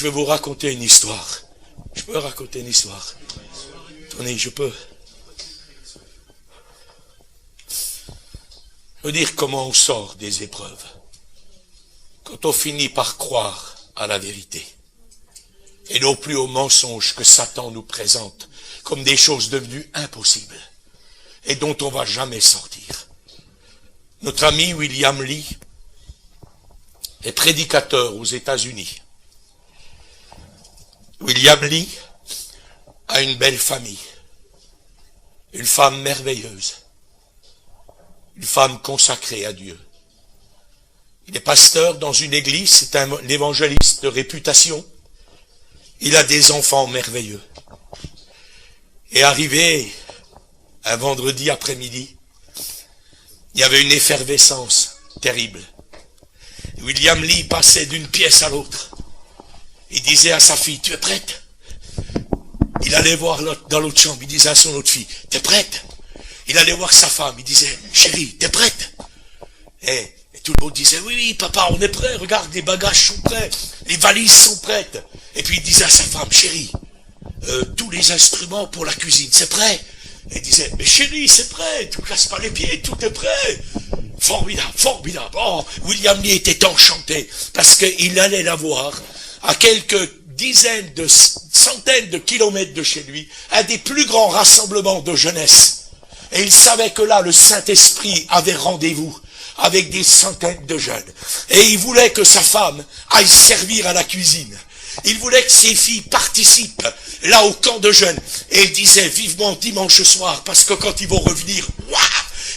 je vais vous raconter une histoire. Je peux raconter une histoire. Attendez, je peux. Je veux dire comment on sort des épreuves. Quand on finit par croire à la vérité. Et non plus aux mensonges que Satan nous présente comme des choses devenues impossibles. Et dont on ne va jamais sortir. Notre ami William Lee est prédicateur aux États-Unis. William Lee a une belle famille, une femme merveilleuse, une femme consacrée à Dieu. Il est pasteur dans une église, c'est un évangéliste de réputation. Il a des enfants merveilleux. Et arrivé un vendredi après-midi, il y avait une effervescence terrible. William Lee passait d'une pièce à l'autre. Il disait à sa fille, tu es prête? Il allait voir dans l'autre chambre, il disait à son autre fille, t'es prête? Il allait voir sa femme, il disait, chérie, t'es prête? Et tout le monde disait, oui, oui, papa, on est prêt, regarde, les bagages sont prêts, les valises sont prêtes. Et puis il disait à sa femme, chérie, tous les instruments pour la cuisine, c'est prêt? Et il disait, mais chérie, c'est prêt, tu ne casses pas les pieds, tout est prêt. Formidable, formidable. Oh, William Lee était enchanté, parce qu'il allait la voir à quelques dizaines de centaines de kilomètres de chez lui, un des plus grands rassemblements de jeunesse. Et il savait que là, le Saint-Esprit avait rendez-vous avec des centaines de jeunes. Et il voulait que sa femme aille servir à la cuisine. Il voulait que ses filles participent là au camp de jeunes. Et il disait vivement dimanche soir, parce que quand ils vont revenir, waouh,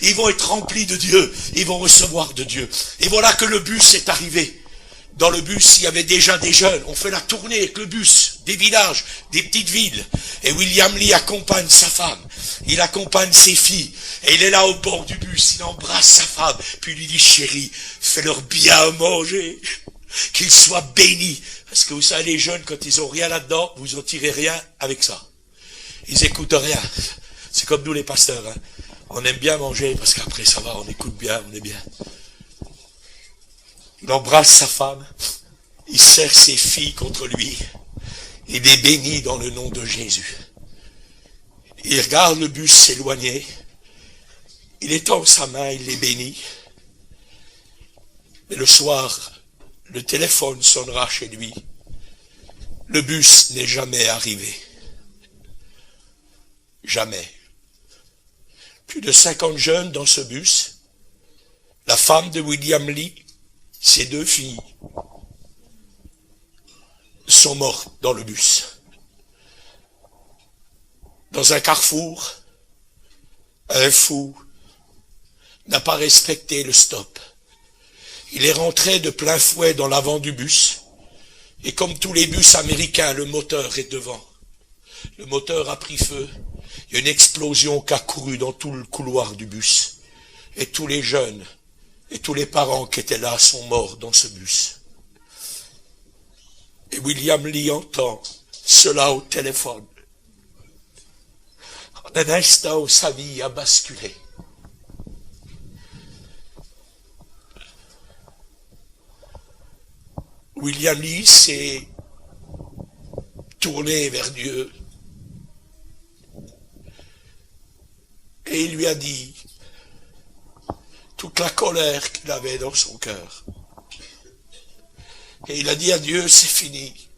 ils vont être remplis de Dieu, ils vont recevoir de Dieu. Et voilà que le bus est arrivé. Dans le bus, il y avait déjà des jeunes. On fait la tournée avec le bus, des villages, des petites villes. Et William Lee accompagne sa femme. Il accompagne ses filles. Et il est là au bord du bus. Il embrasse sa femme. Puis il lui dit, chérie, fais-leur bien à manger. Qu'ils soient bénis. Parce que vous savez, les jeunes, quand ils ont rien là-dedans, vous en tirez rien avec ça. Ils écoutent rien. C'est comme nous les pasteurs. Hein. On aime bien manger parce qu'après ça va, on écoute bien, on est bien. Il embrasse sa femme, il serre ses filles contre lui, il les bénit dans le nom de Jésus. Il regarde le bus s'éloigner, il étend sa main, il les bénit. Mais le soir, le téléphone sonnera chez lui. Le bus n'est jamais arrivé. Jamais. Plus de 50 jeunes dans ce bus. La femme de William Lee, ses 2 filles sont mortes dans le bus. Dans un carrefour, un fou n'a pas respecté le stop. Il est rentré de plein fouet dans l'avant du bus. Et comme tous les bus américains, le moteur est devant. Le moteur a pris feu. Il y a une explosion qui a couru dans tout le couloir du bus. Et tous les jeunes et tous les parents qui étaient là sont morts dans ce bus. Et William Lee entend cela au téléphone. En un instant où sa vie a basculé. William Lee s'est tourné vers Dieu. Et il lui a dit toute la colère qu'il avait dans son cœur. Et il a dit à Dieu, c'est fini.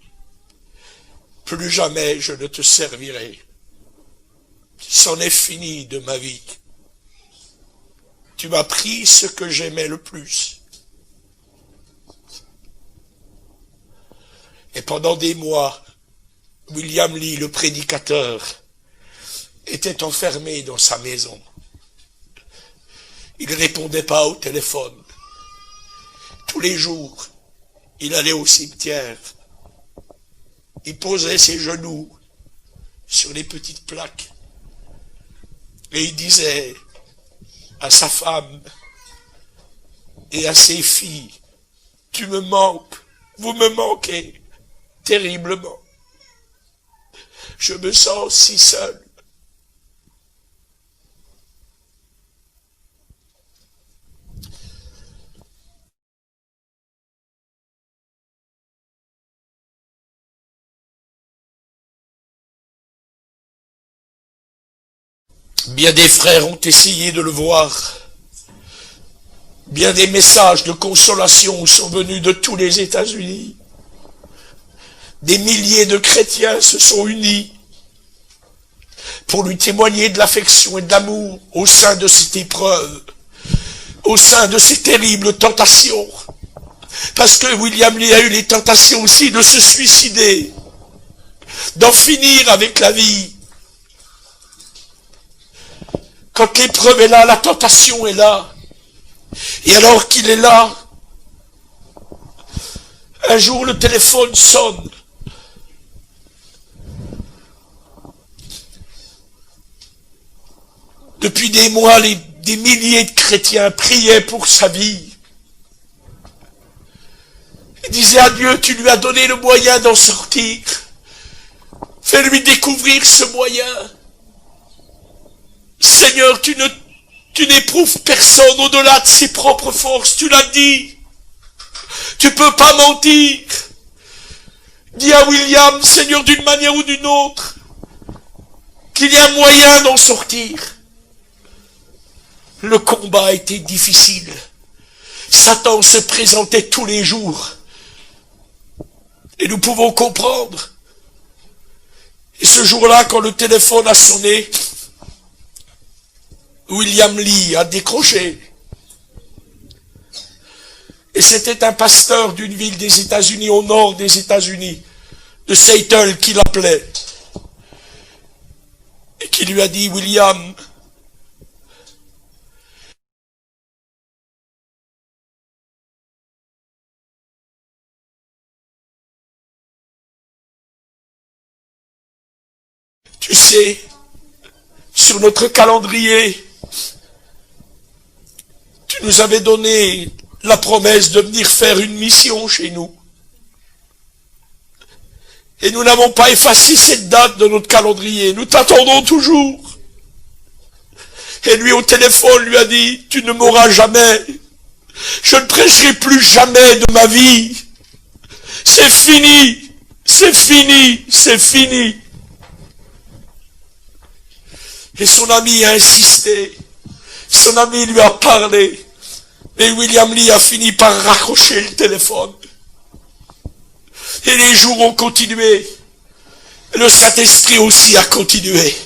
Plus jamais je ne te servirai. C'en est fini de ma vie. Tu m'as pris ce que j'aimais le plus. Et pendant des mois, William Lee, le prédicateur, était enfermé dans sa maison. Il ne répondait pas au téléphone. Tous les jours, il allait au cimetière. Il posait ses genoux sur les petites plaques. Et il disait à sa femme et à ses filles, tu me manques, vous me manquez terriblement. Je me sens si seul. Bien des frères ont essayé de le voir. Bien des messages de consolation sont venus de tous les États-Unis. Des milliers de chrétiens se sont unis pour lui témoigner de l'affection et de l'amour au sein de cette épreuve, au sein de ces terribles tentations. Parce que William Lee a eu les tentations aussi de se suicider, d'en finir avec la vie. Quand l'épreuve est là, la tentation est là. Et alors qu'il est là, un jour le téléphone sonne. Depuis des mois, des milliers de chrétiens priaient pour sa vie. Ils disaient à Dieu, tu lui as donné le moyen d'en sortir. Fais-lui découvrir ce moyen. Seigneur, tu n'éprouves personne au-delà de ses propres forces. Tu l'as dit. Tu peux pas mentir. Dis à William, Seigneur, d'une manière ou d'une autre, qu'il y a moyen d'en sortir. Le combat était difficile. Satan se présentait tous les jours. Et nous pouvons comprendre. Et ce jour-là, quand le téléphone a sonné, William Lee a décroché. Et c'était un pasteur d'une ville des États-Unis, au nord des États-Unis, de Seattle, qui l'appelait. Et qui lui a dit, William, tu sais, sur notre calendrier, tu nous avais donné la promesse de venir faire une mission chez nous. Et nous n'avons pas effacé cette date de notre calendrier. Nous t'attendons toujours. Et lui au téléphone lui a dit, tu ne mourras jamais. Je ne prêcherai plus jamais de ma vie. C'est fini. C'est fini. C'est fini. Et son ami a insisté. Son ami lui a parlé. Et William Lee a fini par raccrocher le téléphone. Et les jours ont continué. Et le Saint-Esprit aussi a continué.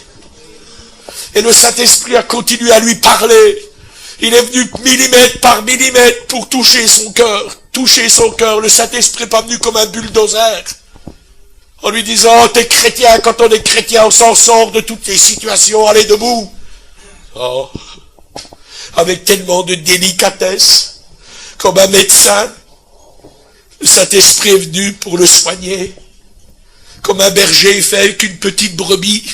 Et le Saint-Esprit a continué à lui parler. Il est venu millimètre par millimètre pour toucher son cœur. Toucher son cœur. Le Saint-Esprit n'est pas venu comme un bulldozer. En lui disant, oh, t'es chrétien, quand on est chrétien, on s'en sort de toutes les situations, allez debout. Oh. Avec tellement de délicatesse, comme un médecin, le Saint-Esprit est venu pour le soigner, comme un berger fait avec une petite brebis.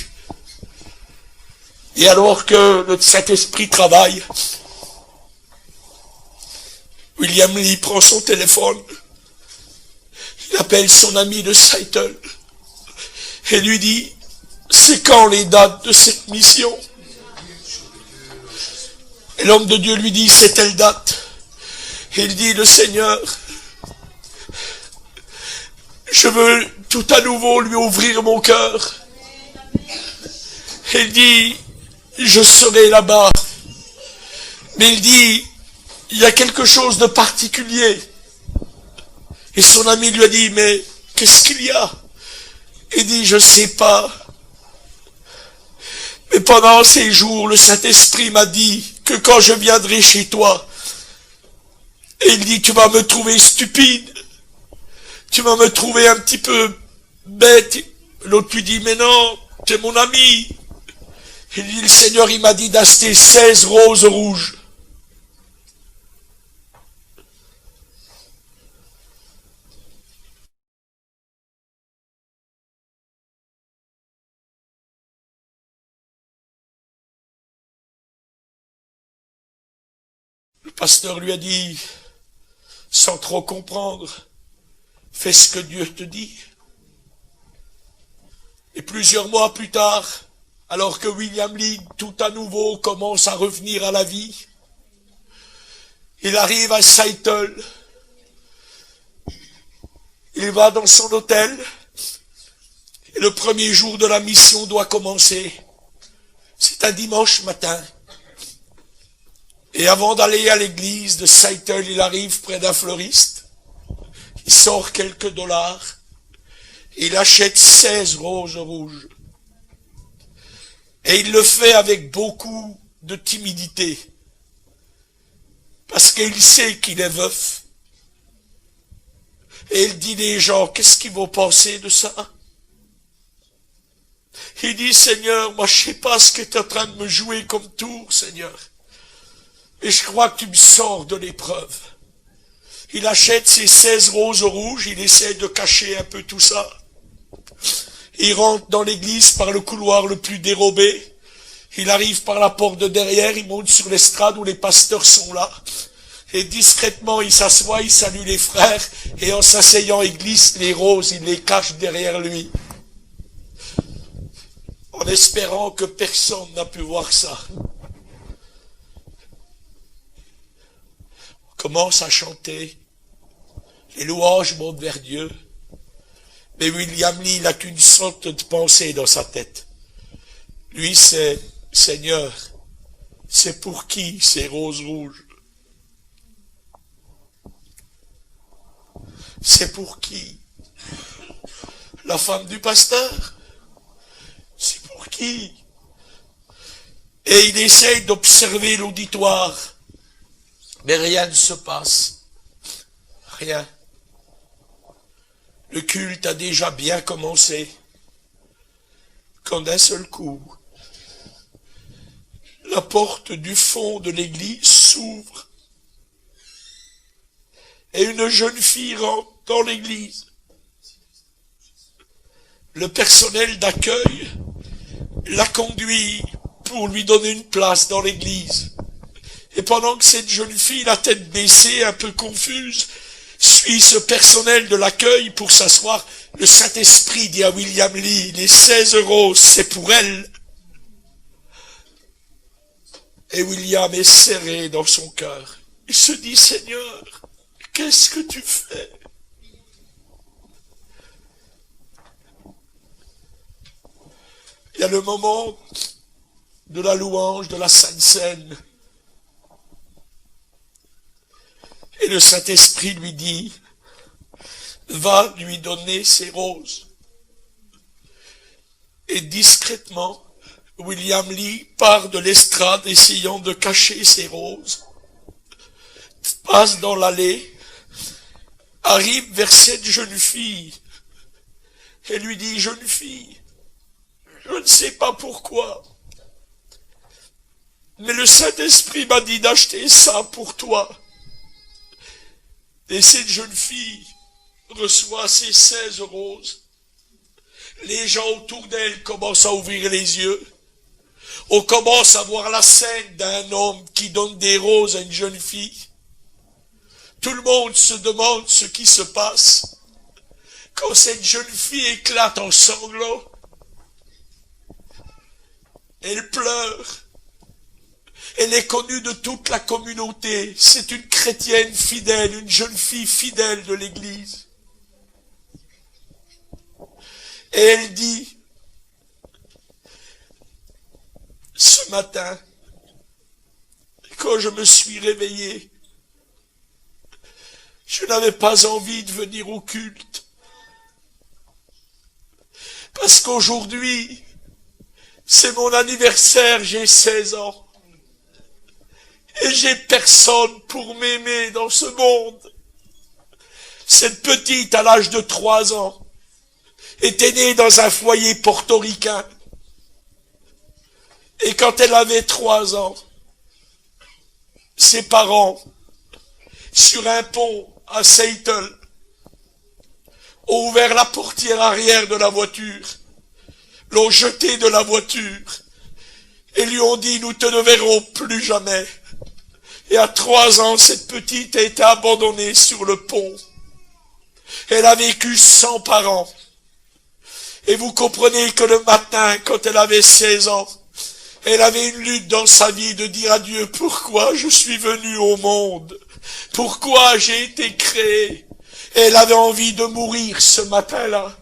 Et alors que le Saint-Esprit travaille, William Lee prend son téléphone, il appelle son ami de Seattle et lui dit, c'est quand les dates de cette mission? Et l'homme de Dieu lui dit, c'est telle date. Et il dit, le Seigneur, je veux tout à nouveau lui ouvrir mon cœur. Et il dit, je serai là-bas. Mais il dit, il y a quelque chose de particulier. Et son ami lui a dit, mais qu'est-ce qu'il y a? Il dit, je sais pas. Mais pendant ces jours, le Saint-Esprit m'a dit que quand je viendrai chez toi, et il dit, tu vas me trouver stupide, tu vas me trouver un petit peu bête. L'autre lui dit, mais non, tu es mon ami. Il dit, le Seigneur, il m'a dit d'acheter 16 roses rouges. Le pasteur lui a dit, sans trop comprendre, fais ce que Dieu te dit. Et plusieurs mois plus tard, alors que William Lee, tout à nouveau, commence à revenir à la vie, il arrive à Seattle, il va dans son hôtel, et le premier jour de la mission doit commencer. C'est un dimanche matin. Et avant d'aller à l'église de Seitel, il arrive près d'un fleuriste. Il sort quelques dollars. Il achète 16 roses rouges. Et il le fait avec beaucoup de timidité. Parce qu'il sait qu'il est veuf. Et il dit des gens, qu'est-ce qu'ils vont penser de ça? Il dit, Seigneur, moi je sais pas ce que tu es en train de me jouer comme tour, Seigneur. Et je crois que tu me sors de l'épreuve. Il achète ses 16 roses rouges, il essaie de cacher un peu tout ça. Il rentre dans l'église par le couloir le plus dérobé. Il arrive par la porte de derrière, il monte sur l'estrade où les pasteurs sont là. Et discrètement, il s'assoit, il salue les frères, et en s'asseyant, il glisse les roses, il les cache derrière lui. En espérant que personne n'a pu voir ça. On commence à chanter. Les louanges montent vers Dieu. Mais William Lee n'a qu'une sorte de pensée dans sa tête. Lui, c'est, Seigneur, c'est pour qui ces roses rouges? C'est pour qui? La femme du pasteur? C'est pour qui? Et il essaye d'observer l'auditoire. Mais rien ne se passe. Rien. Le culte a déjà bien commencé. Quand d'un seul coup, la porte du fond de l'église s'ouvre. Et une jeune fille rentre dans l'église. Le personnel d'accueil la conduit pour lui donner une place dans l'église. Et pendant que cette jeune fille, la tête baissée, un peu confuse, suit ce personnel de l'accueil pour s'asseoir, le Saint-Esprit dit à William Lee, les 16 euros, c'est pour elle. Et William est serré dans son cœur. Il se dit, Seigneur, qu'est-ce que tu fais? Il y a le moment de la louange, de la Sainte Seine. Et le Saint-Esprit lui dit, va lui donner ses roses. Et discrètement, William Lee part de l'estrade essayant de cacher ses roses, passe dans l'allée, arrive vers cette jeune fille et lui dit, jeune fille, je ne sais pas pourquoi, mais le Saint-Esprit m'a dit d'acheter ça pour toi. Et cette jeune fille reçoit ses 16 roses. Les gens autour d'elle commencent à ouvrir les yeux. On commence à voir la scène d'un homme qui donne des roses à une jeune fille. Tout le monde se demande ce qui se passe. Quand cette jeune fille éclate en sanglots, elle pleure. Elle est connue de toute la communauté. C'est une chrétienne fidèle, une jeune fille fidèle de l'église. Et elle dit, ce matin, quand je me suis réveillé, je n'avais pas envie de venir au culte. Parce qu'aujourd'hui, c'est mon anniversaire, j'ai 16 ans. Et j'ai personne pour m'aimer dans ce monde. Cette petite, à l'âge de 3 ans, était née dans un foyer portoricain. Et quand elle avait 3 ans, ses parents, sur un pont à Seattle, ont ouvert la portière arrière de la voiture, l'ont jetée de la voiture, et lui ont dit, nous te ne verrons plus jamais. Et à 3 ans, cette petite a été abandonnée sur le pont. Elle a vécu sans parents. Et vous comprenez que le matin, quand elle avait 16 ans, elle avait une lutte dans sa vie de dire à Dieu, pourquoi je suis venu au monde? Pourquoi j'ai été créé? Et elle avait envie de mourir ce matin-là.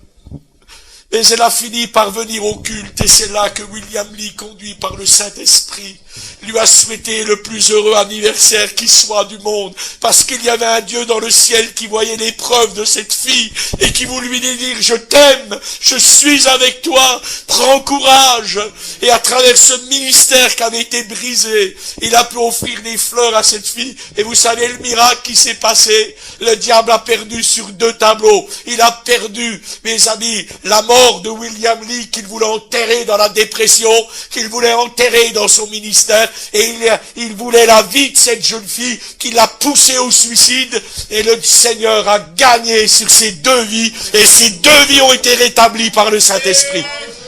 Mais elle a fini par venir au culte, et c'est là que William Lee, conduit par le Saint-Esprit, lui a souhaité le plus heureux anniversaire qui soit du monde, parce qu'il y avait un Dieu dans le ciel qui voyait l'épreuve de cette fille, et qui voulait lui dire, je t'aime, je suis avec toi, prends courage. Et à travers ce ministère qui avait été brisé, il a pu offrir des fleurs à cette fille, et vous savez le miracle qui s'est passé, le diable a perdu sur 2 tableaux, il a perdu, mes amis, la mort de William Lee qu'il voulait enterrer dans la dépression, qu'il voulait enterrer dans son ministère, et il voulait la vie de cette jeune fille qui l'a poussée au suicide, et le Seigneur a gagné sur ces 2 vies, et ces 2 vies ont été rétablies par le Saint-Esprit.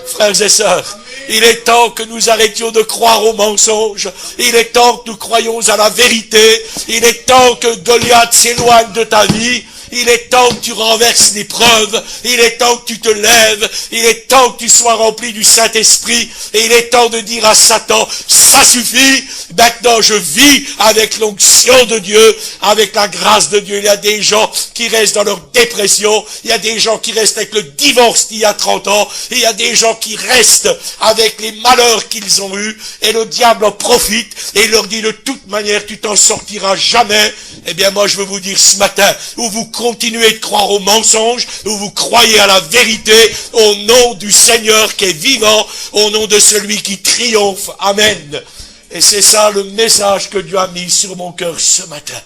Frères et sœurs, il est temps que nous arrêtions de croire aux mensonges. Il est temps que nous croyions à la vérité. Il est temps que Goliath s'éloigne de ta vie. Il est temps que tu renverses l'épreuve. Il est temps que tu te lèves. Il est temps que tu sois rempli du Saint-Esprit. Et il est temps de dire à Satan, ça suffit. Maintenant, je vis avec l'onction de Dieu, avec la grâce de Dieu. Il y a des gens qui restent dans leur dépression. Il y a des gens qui restent avec le divorce d'il y a 30 ans. Il y a des gens qui restent avec les malheurs qu'ils ont eus. Et le diable en profite et il leur dit, de toute manière, tu t'en sortiras jamais. Eh bien, moi, je veux vous dire ce matin, où vous continuez de croire aux mensonges, où vous croyez à la vérité, au nom du Seigneur qui est vivant, au nom de celui qui triomphe. Amen. Et c'est ça le message que Dieu a mis sur mon cœur ce matin.